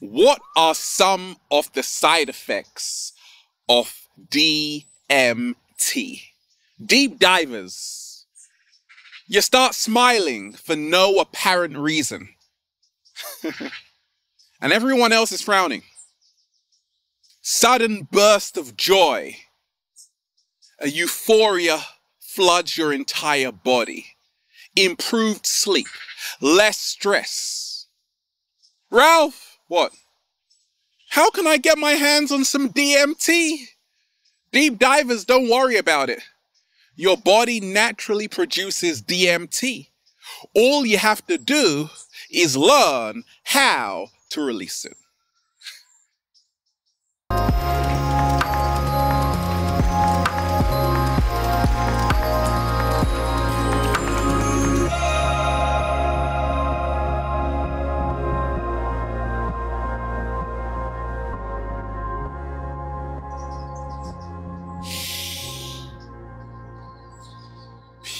What are some of the side effects of DMT? Deep divers, you start smiling for no apparent reason. And everyone else is frowning. Sudden burst of joy. A euphoria floods your entire body. Improved sleep. Less stress. Ralph, what? How can I get my hands on some DMT? Deep divers, don't worry about it. Your body naturally produces DMT. All you have to do is learn how to release it.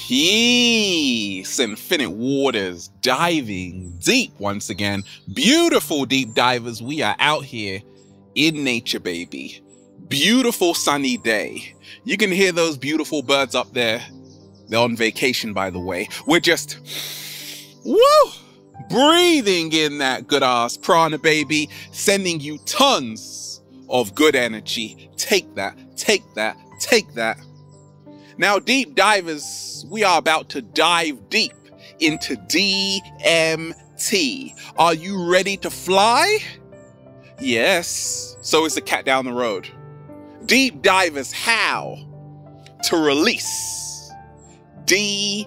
Peace, infinite waters, diving deep once again. Beautiful deep divers, we are out here in nature, baby. Beautiful sunny day. You can hear those beautiful birds up there. They're on vacation, by the way. We're just, woo, breathing in that good ass prana, baby, sending you tons of good energy. Take that, take that, take that. Now, deep divers, we are about to dive deep into DMT. Are you ready to fly? Yes, so is the cat down the road. Deep divers, how to release DMT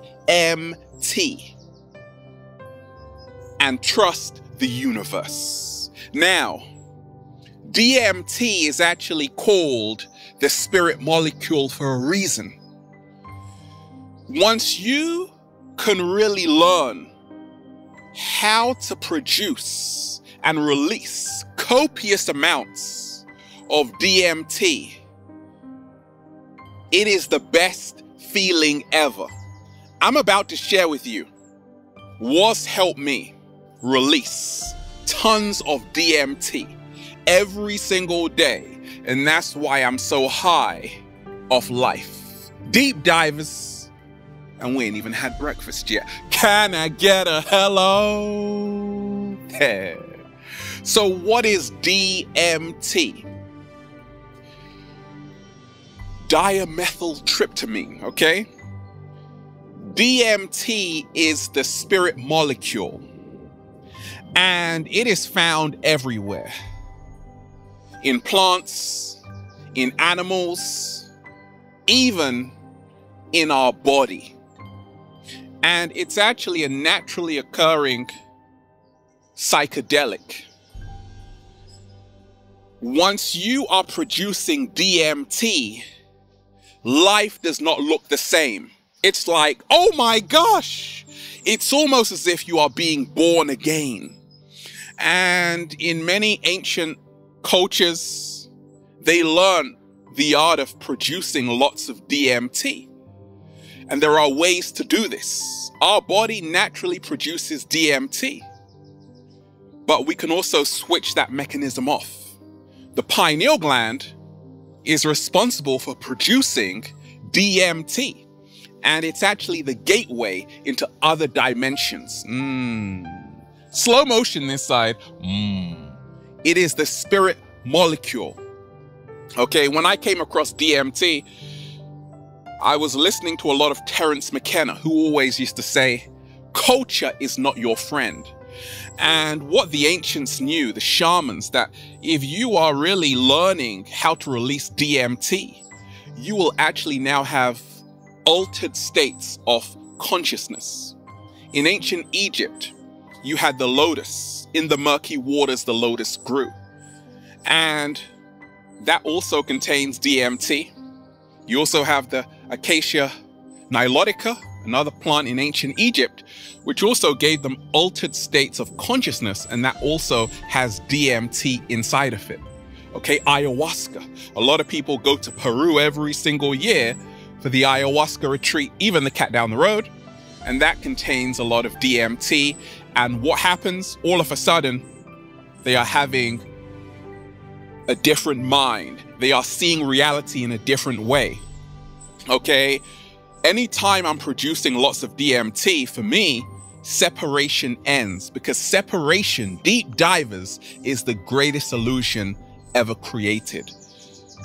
and trust the universe. Now, DMT is actually called the spirit molecule for a reason. Once you can really learn how to produce and release copious amounts of DMT, it is the best feeling ever. I'm about to share with you what's helped me release tons of DMT every single day, and that's why I'm so high off life. Deep divers, and we ain't even had breakfast yet. Can I get a hello? Yeah. So what is DMT? Dimethyltryptamine, okay? DMT is the spirit molecule, and it is found everywhere. In plants, in animals, even in our body. And it's actually a naturally occurring psychedelic. Once you are producing DMT, life does not look the same. It's like, oh my gosh, it's almost as if you are being born again. And in many ancient cultures, they learn the art of producing lots of DMT. And there are ways to do this. Our body naturally produces DMT, but we can also switch that mechanism off. The pineal gland is responsible for producing DMT, and it's actually the gateway into other dimensions. Slow motion this side. It is the spirit molecule. Okay, when I came across DMT, I was listening to a lot of Terence McKenna, who always used to say, culture is not your friend. And what the ancients knew, the shamans, that if you are really learning how to release DMT, you will actually now have altered states of consciousness. In ancient Egypt, you had the lotus. In the murky waters, the lotus grew. And that also contains DMT. You also have the Acacia nilotica, another plant in ancient Egypt, which also gave them altered states of consciousness, and that also has DMT inside of it. Okay, ayahuasca. A lot of people go to Peru every single year for the ayahuasca retreat, even the cat down the road, and that contains a lot of DMT. And what happens? All of a sudden, They are having a different mind. They are seeing reality in a different way. Okay? Anytime I'm producing lots of DMT, for me, separation ends, because separation, deep divers, is the greatest illusion ever created.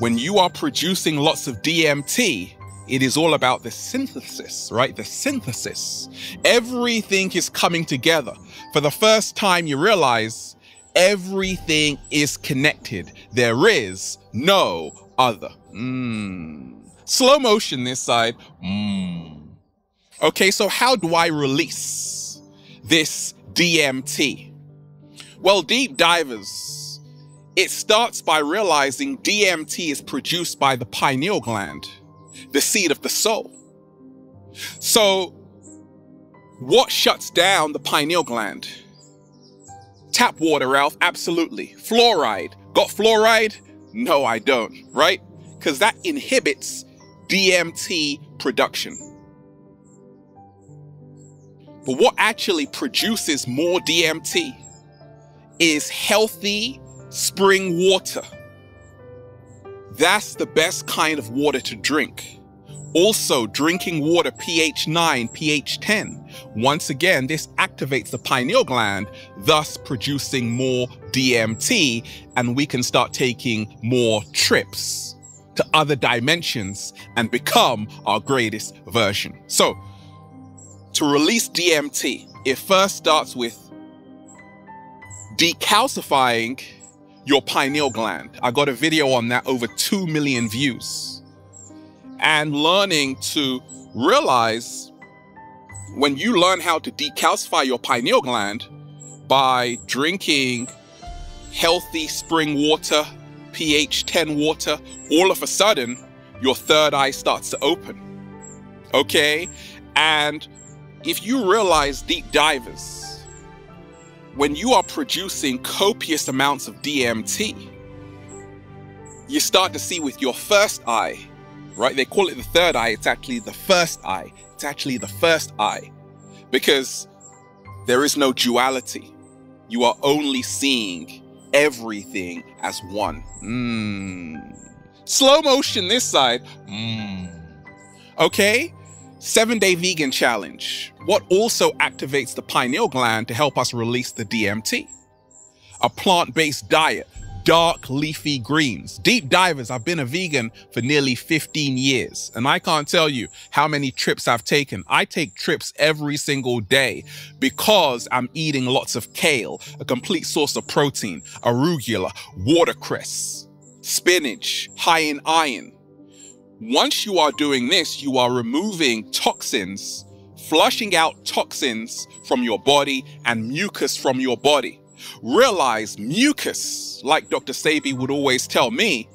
When you are producing lots of DMT, it is all about the synthesis, right? The synthesis. Everything is coming together. For the first time, you realize everything is connected. There is no other. Slow motion this side. Okay, so how do I release this DMT? Well, deep divers, it starts by realizing DMT is produced by the pineal gland, the seat of the soul. So what shuts down the pineal gland? Tap water, Ralph, absolutely. Fluoride. Got fluoride? No, I don't, right? Because that inhibits DMT production. But what actually produces more DMT is healthy spring water. That's the best kind of water to drink. Also, drinking water pH 9, pH 10. Once again, this activates the pineal gland, thus producing more DMT, and we can start taking more trips to other dimensions and become our greatest version. So, to release DMT, it first starts with decalcifying your pineal gland. I got a video on that, over 2 million views. And learning to realize, when you learn how to decalcify your pineal gland by drinking healthy spring water, pH 10 water, all of a sudden, your third eye starts to open. Okay? And if you realize, deep divers, when you are producing copious amounts of DMT, you start to see with your first eye, right? They call it the third eye. It's actually the first eye. It's actually the first eye, because there is no duality. You are only seeing everything as one. Slow motion this side. Okay? 7-day vegan challenge. What also activates the pineal gland to help us release the DMT? A plant-based diet. Dark leafy greens. Deep divers, I've been a vegan for nearly 15 years, and I can't tell you how many trips I've taken. I take trips every single day because I'm eating lots of kale, a complete source of protein, arugula, watercress, spinach, high in iron. Once you are doing this, you are removing toxins, flushing out toxins from your body and mucus from your body. Realize mucus, like Dr. Sebi would always tell me,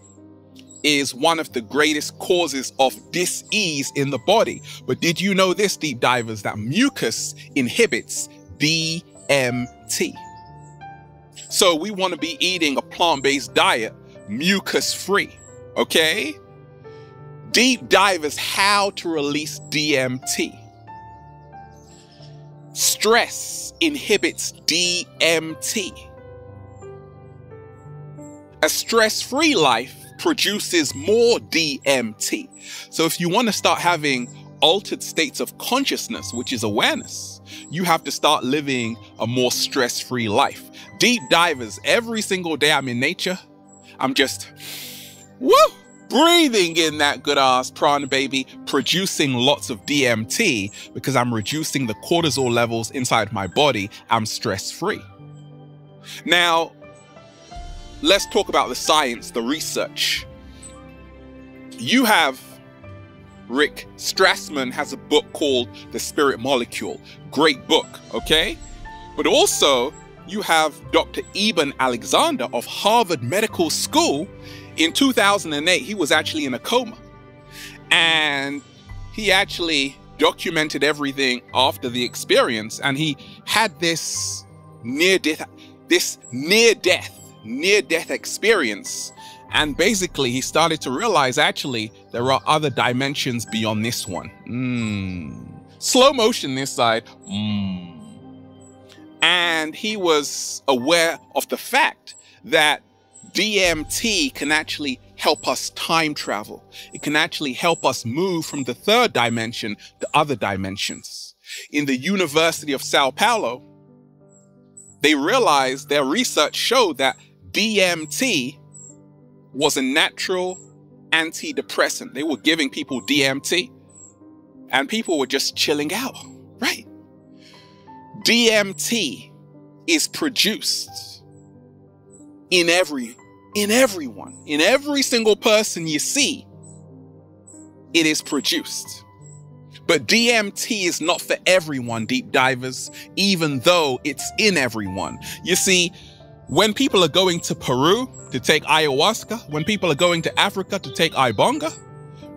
is one of the greatest causes of dis-ease in the body. But did you know this, deep divers, that mucus inhibits DMT? So we want to be eating a plant-based diet, mucus-free, okay? Deep divers, how to release DMT. Stress inhibits DMT. A stress-free life produces more DMT. So if you want to start having altered states of consciousness, which is awareness, you have to start living a more stress-free life. Deep divers, every single day I'm in nature, I'm just, breathing in that good ass prana, baby, producing lots of DMT because I'm reducing the cortisol levels inside my body. I'm stress-free. Now, let's talk about the science, the research. You have Rick Strassman has a book called The Spirit Molecule. Great book, okay? But also, you have Dr. Eben Alexander of Harvard Medical School. In 2008, he was actually in a coma, and he actually documented everything after the experience, and he had this near-death experience, and basically he started to realize actually there are other dimensions beyond this one. Slow motion this side. And he was aware of the fact that DMT can actually help us time travel. It can actually help us move from the third dimension to other dimensions. In the University of Sao Paulo, they realized their research showed that DMT was a natural antidepressant. They were giving people DMT and people were just chilling out, right? DMT is produced in everyone, in every single person you see, it is produced. But DMT is not for everyone, deep divers, even though it's in everyone. You see, when people are going to Peru to take ayahuasca, when people are going to Africa to take ibonga,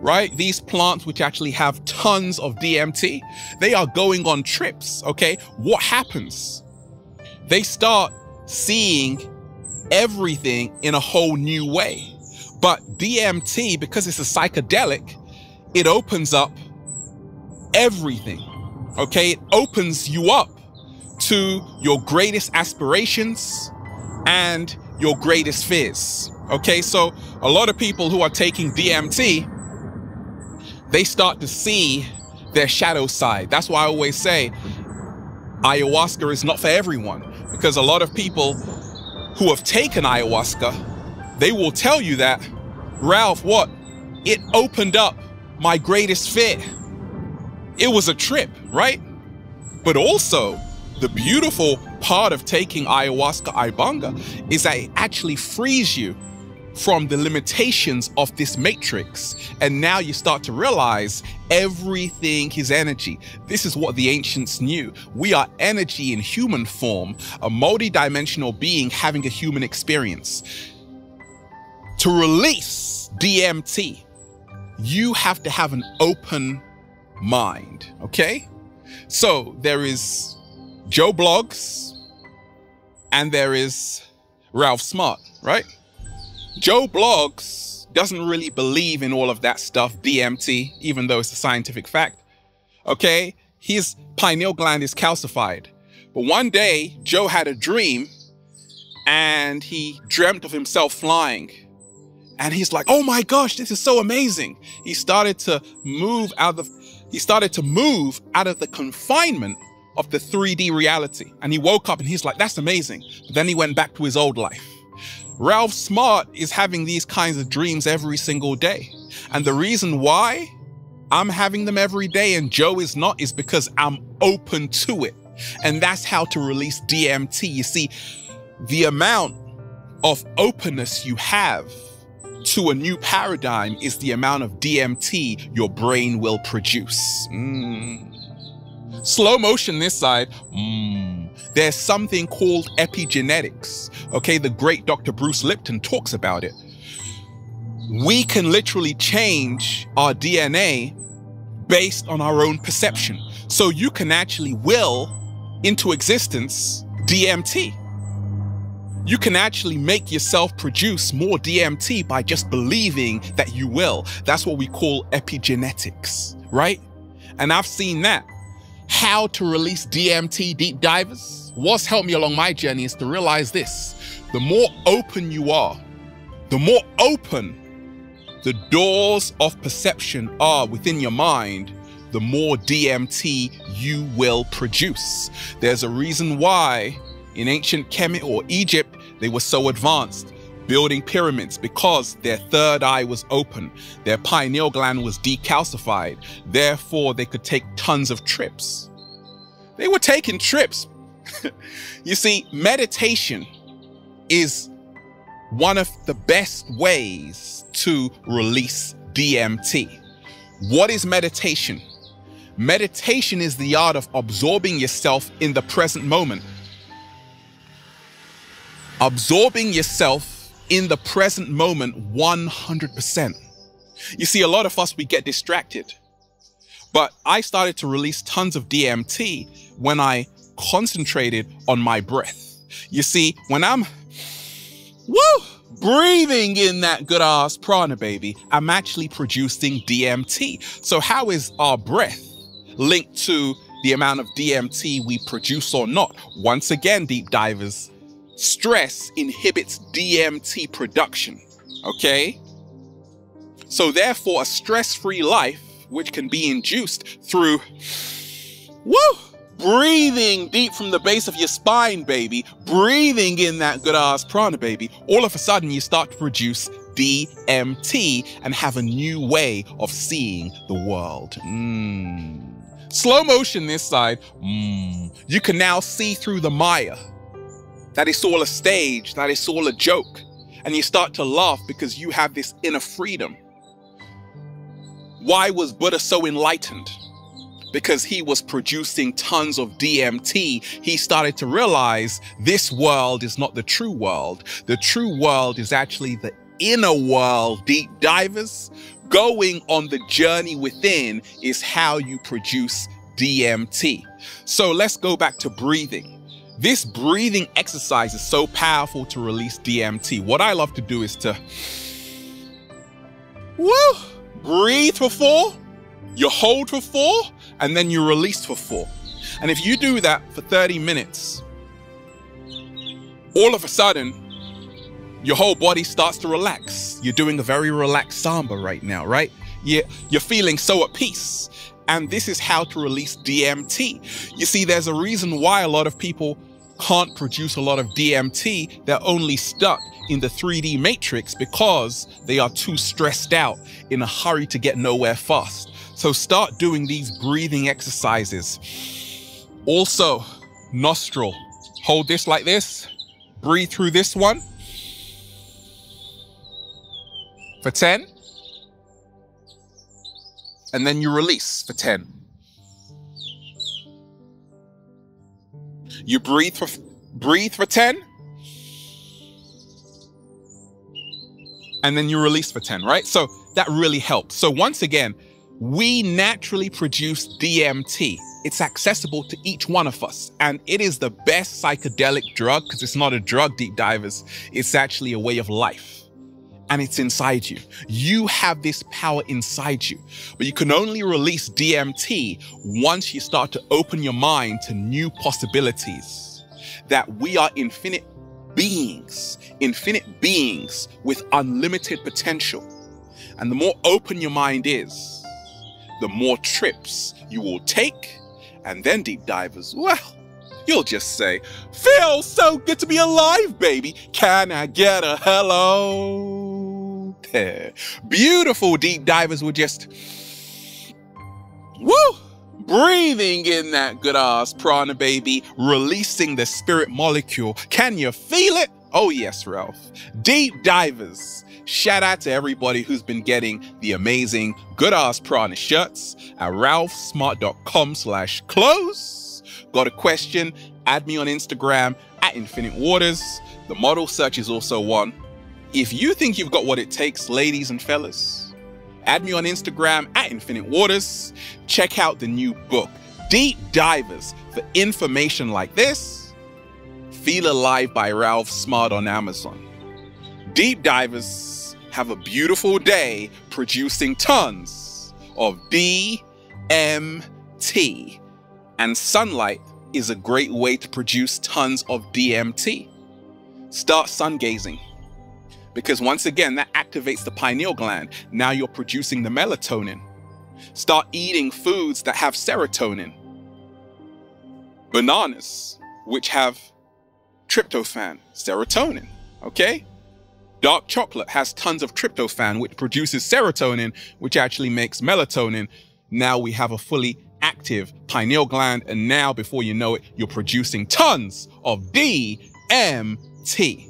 right? These plants which actually have tons of DMT, they are going on trips, okay? What happens? They start seeing everything in a whole new way. But DMT, because it's a psychedelic, it opens up everything, okay? It opens you up to your greatest aspirations and your greatest fears, okay? So a lot of people who are taking DMT, they start to see their shadow side. That's why I always say ayahuasca is not for everyone, because a lot of people who have taken ayahuasca, they will tell you that, Ralph, what? It opened up my greatest fear. It was a trip, right? But also, the beautiful part of taking ayahuasca ibonga is that it actually frees you from the limitations of this matrix. And now you start to realize everything is energy. This is what the ancients knew. We are energy in human form, a multi-dimensional being having a human experience. To release DMT, you have to have an open mind, okay? So there is Joe Blogs and there is Ralph Smart, right? Joe Blogs doesn't really believe in all of that stuff, DMT, even though it's a scientific fact, okay? His pineal gland is calcified. But one day, Joe had a dream and he dreamt of himself flying. And he's like, oh my gosh, this is so amazing. He started to move out of the confinement of the 3D reality. And he woke up and he's like, that's amazing. But then he went back to his old life. Ralph Smart is having these kinds of dreams every single day. And the reason why I'm having them every day and Joe is not is because I'm open to it. And that's how to release DMT. You see, the amount of openness you have to a new paradigm is the amount of DMT your brain will produce. Slow motion this side. There's something called epigenetics. Okay, the great Dr. Bruce Lipton talks about it. We can literally change our DNA based on our own perception. So you can actually will into existence DMT. You can actually make yourself produce more DMT by just believing that you will. That's what we call epigenetics, right? And I've seen that. How to release DMT, deep divers? What's helped me along my journey is to realize this. The more open you are, the more open the doors of perception are within your mind, the more DMT you will produce. There's a reason why in ancient Kemet or Egypt, they were so advanced, building pyramids, because their third eye was open. Their pineal gland was decalcified. Therefore, they could take tons of trips. They were taking trips. You see, meditation is one of the best ways to release DMT. What is meditation? Meditation is the art of absorbing yourself in the present moment. Absorbing yourself in the present moment 100%. You see, a lot of us, we get distracted. But I started to release tons of DMT when I concentrated on my breath. You see, when I'm breathing in that good ass prana, baby, I'm actually producing DMT. So how is our breath linked to the amount of DMT we produce or not. Once again, deep divers, stress inhibits DMT production, okay? So therefore, a stress-free life, which can be induced through, breathing deep from the base of your spine, baby, breathing in that good-ass prana, baby, all of a sudden you start to produce DMT and have a new way of seeing the world. Slow motion this side. You can now see through the Maya. That it's all a stage, that it's all a joke. And you start to laugh because you have this inner freedom. Why was Buddha so enlightened? Because he was producing tons of DMT. He started to realize this world is not the true world. The true world is actually the inner world, deep divers. Going on the journey within is how you produce DMT. So let's go back to breathing. This breathing exercise is so powerful to release DMT. What I love to do is to breathe for 4, you hold for 4, and then you release for 4. And if you do that for 30 minutes, all of a sudden, your whole body starts to relax. You're doing a very relaxed samba right now, right? You're feeling so at peace. And this is how to release DMT. You see, there's a reason why a lot of people can't produce a lot of DMT. They're only stuck in the 3D matrix because they are too stressed out, in a hurry to get nowhere fast. So start doing these breathing exercises. Also, nostril. Hold this like this. Breathe through this one for 10. And then you release for 10. You breathe for 10. And then you release for 10, right? So that really helps. So once again, we naturally produce DMT. It's accessible to each one of us. And it is the best psychedelic drug because it's not a drug, deep divers. It's actually a way of life. And it's inside you. You have this power inside you. But you can only release DMT once you start to open your mind to new possibilities. That we are infinite beings with unlimited potential. And the more open your mind is, the more trips you will take. And then, deep divers, well, you'll just say, feels so good to be alive, baby. Can I get a hello? Beautiful deep divers will just, breathing in that good ass prana, baby, releasing the spirit molecule. Can you feel it? Oh yes, Ralph. Deep divers, shout out to everybody who's been getting the amazing good ass prana shirts at ralphsmart.com/close. Got a question? Add me on Instagram at Infinite Waters. The model search is also on. If you think you've got what it takes, ladies and fellas, add me on Instagram at Infinite Waters. Check out the new book, Deep Divers. For information like this, Feel Alive by Ralph Smart on Amazon. Deep divers, have a beautiful day producing tons of DMT. And sunlight is a great way to produce tons of DMT. Start sun gazing. Because once again, that activates the pineal gland. Now you're producing the melatonin. Start eating foods that have serotonin. Bananas, which have tryptophan, serotonin, okay? Dark chocolate has tons of tryptophan, which produces serotonin, which actually makes melatonin. Now we have a fully active pineal gland, and now before you know it, you're producing tons of DMT.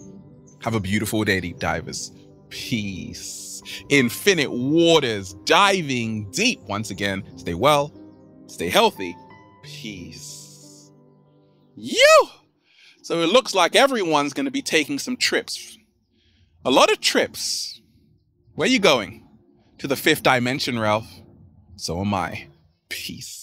Have a beautiful day, deep divers. Peace. Infinite Waters, diving deep. Once again, stay well, stay healthy. Peace. So it looks like everyone's going to be taking some trips. A lot of trips. Where are you going? To the 5th dimension, Ralph. So am I. Peace.